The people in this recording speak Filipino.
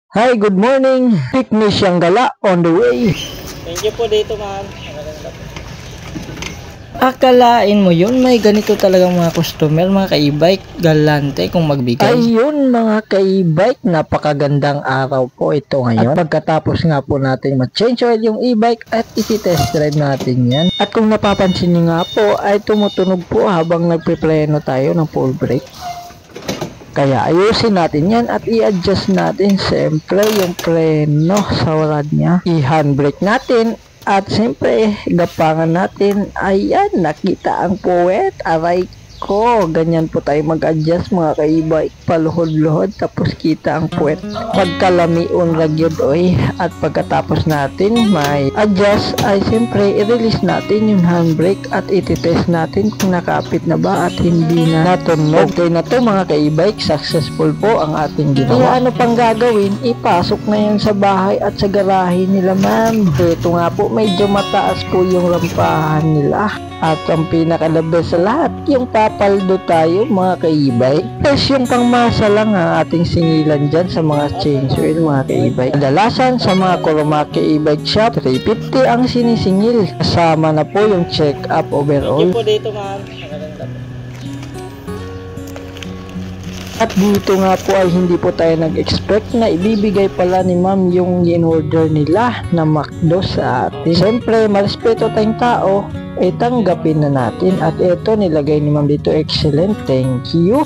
Hi, good morning. Fitness Gala on the way. Thank you po dito, ma'am. Maganda po. Akalain mo yun, may ganito talagang mga customer, mga ka-e-bike, galante kung magbigay. Ayun mga ka-e-bike, napakagandang araw po ito ngayon. At pagkatapos nga po natin ma-change oil yung e-bike at isi-test drive natin yan. At kung napapansin nyo nga po, ay tumutunog po habang nagpipreno tayo ng full brake. Kaya ayusin natin yan at i-adjust natin siyempre yung preno sa rad niya. I-handbrake natin at siyempre gapangan natin. Ayan, nakita ang puwet. Aray ko, ganyan po tayo mag-adjust mga ka-e-bike. Paluhod-luhod tapos kita ang puwet. Pagkalamiun ragyod oy. At pagkatapos natin may adjust ay siyempre i-release natin yung handbrake at iti-test natin kung nakapit na ba at hindi na natunog. Okay na to mga ka-e-bike, successful po ang ating ginawa. Kaya ano pang gagawin? Ipasok na yan sa bahay at sa garahe nila ma'am. Ito nga po, medyo mataas po yung rampahan nila. At ang pinaka-the best sa lahat, yung papaldo tayo mga ka-e-bike. Tapos yung pangmasa lang ang ating singilan dyan sa mga change oil mga ka-e-bike. Kadalasan sa mga Kurumaki e-bike shop, 350 ang sinisingil. Kasama na po yung check-up Thank overall. you po dito, ma'am. Maganda po. At dito nga po ay hindi po tayo nag-expect na ibibigay pala ni ma'am yung in-order nila na McDo sa atin. Siyempre, marespeto tayong tao, tanggapin na natin. At ito, nilagay ni ma'am dito, excellent, thank you.